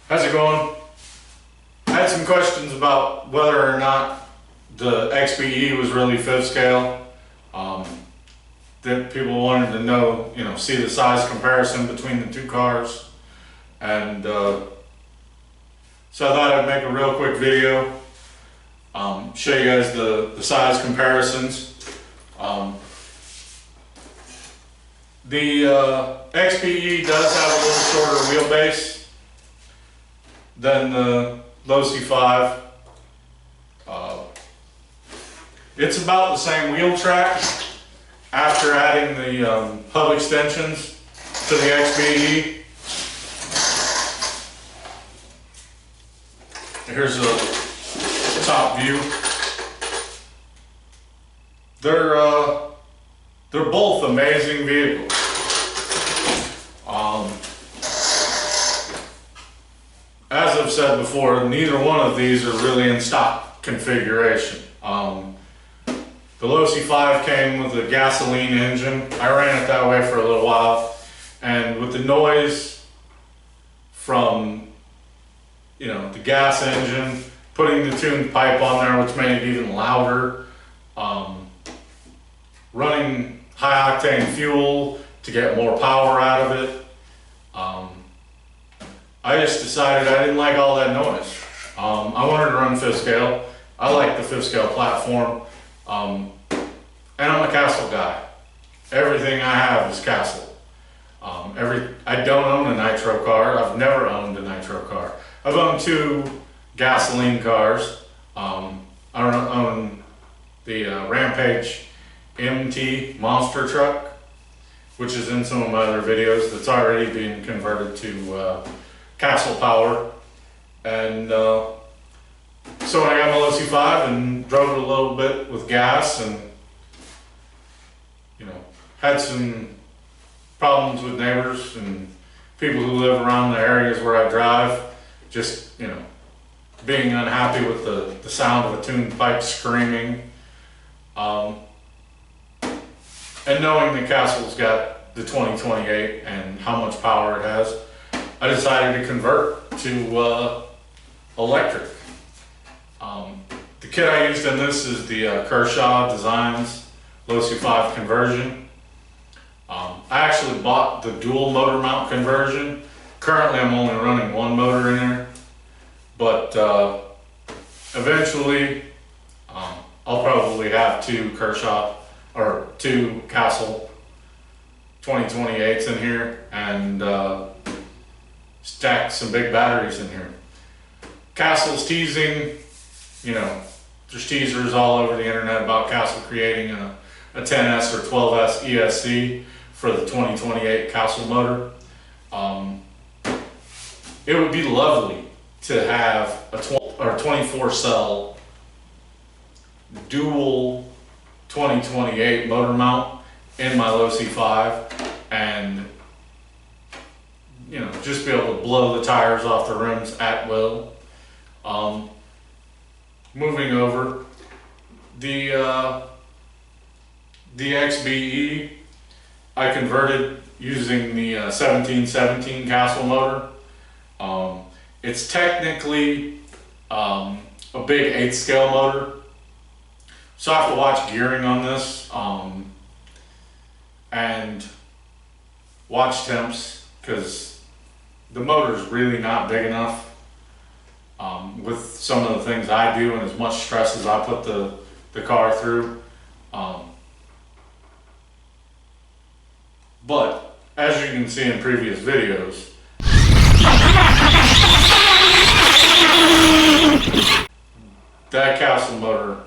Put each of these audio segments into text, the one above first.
How's it going? I had some questions about whether or not the XB-E was really 5th scale. That people wanted to know, see the size comparison between the two cars. And so I thought I'd make a real quick video, show you guys the size comparisons. The XB-E does have a little shorter wheelbase than the Losi 5. It's about the same wheel track after adding the hub extensions to the XB-E. Here's a top view. They're both amazing vehicles. As I've said before, neither one of these are really in stock configuration. The Losi 5 came with a gasoline engine. I ran it that way for a little while, and with the noise from the gas engine, putting the tuned pipe on there, which made it even louder, running high octane fuel to get more power out of it. I just decided I didn't like all that noise. I wanted to run 5th scale. I like the 5th scale platform. And I'm a Castle guy. Everything I have is Castle. I don't own a nitro car. I've never owned a nitro car. I've owned 2 gasoline cars. I don't own the Rampage MT monster truck, which is in some of my other videos, that's already being converted to Castle power. And so when I got my Losi 5 and drove it a little bit with gas, and had some problems with neighbors and people who live around the areas where I drive, just being unhappy with the sound of a tuned pipe screaming, and knowing that Castle's got the 2028 and how much power it has, I decided to convert to electric. The kit I used in this is the Kershaw Designs Losi 5 conversion. I actually bought the dual motor mount conversion. Currently I'm only running one motor in there, but eventually I'll probably have 2 Kershaw or 2 Castle 2028s in here, and stack some big batteries in here. Castle's teasing, there's teasers all over the internet about Castle creating a 10S or 12S ESC for the 2028 Castle motor. It would be lovely to have a 24 cell dual 2028 motor mount in my Losi 5, and just be able to blow the tires off the rims at will. Moving over, the XB-E, I converted using the 1717 Castle motor. It's technically a big 8th scale motor, so I have to watch gearing on this and watch temps, because the motor is really not big enough with some of the things I do and as much stress as I put the car through. But as you can see in previous videos, that Castle motor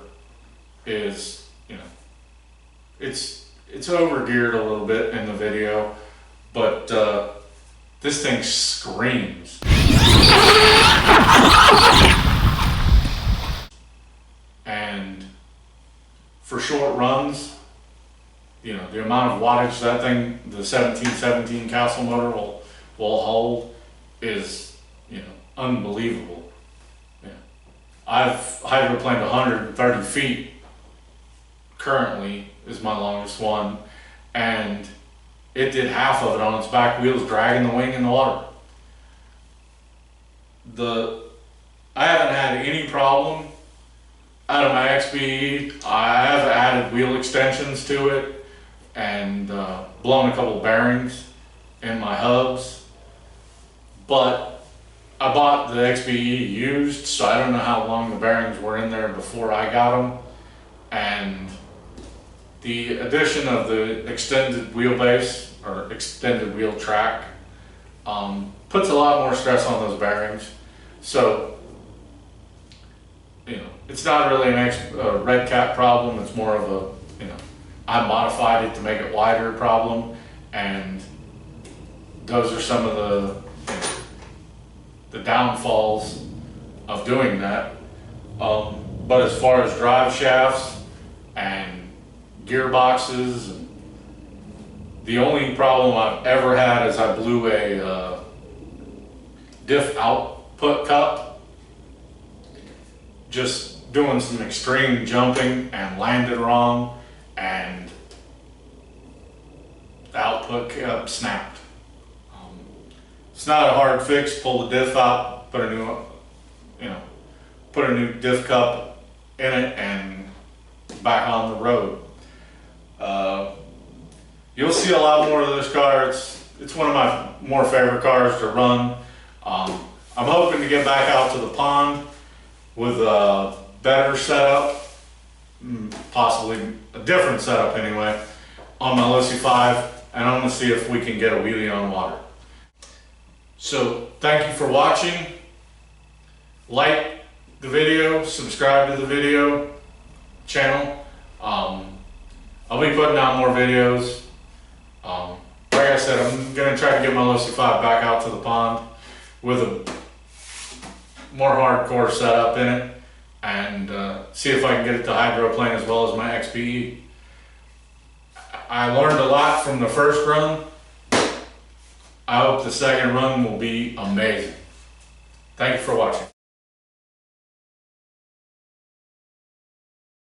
is, it's over geared a little bit in the video, but this thing screams. And for short runs, the amount of wattage that thing, the 1717 Castle motor will hold is, unbelievable. Yeah. I've hydroplaned 130 feet currently is my longest one, and it did half of it on its back wheels dragging the wing in the water. I haven't had any problem out of my XB-E. I have added wheel extensions to it and blown a couple bearings in my hubs, but I bought the XB-E used, so I don't know how long the bearings were in there before I got them. And the addition of the extended wheelbase or extended wheel track puts a lot more stress on those bearings. So, you know, it's not really a Redcat problem. It's more of a, you know, I modified it to make it wider problem, and those are some of the downfalls of doing that. But as far as drive shafts and gearboxes, the only problem I've ever had is I blew a diff output cup just doing some extreme jumping and landed wrong, and the output cup snapped. It's not a hard fix. Pull the diff out, put a new diff cup in it, and back on the road. You'll see a lot more of this car. It's one of my more favorite cars to run. I'm hoping to get back out to the pond with a better setup, possibly a different setup anyway, on my Losi 5, and I'm going to see if we can get a wheelie on water. So thank you for watching. Like the video, subscribe to the video channel. I'll be putting out more videos. Like I said, I'm going to try to get my Losi 5 back out to the pond with a more hardcore setup in it, and see if I can get it to hydroplane as well as my XB-E. I learned a lot from the first run. I hope the second run will be amazing. Thank you for watching.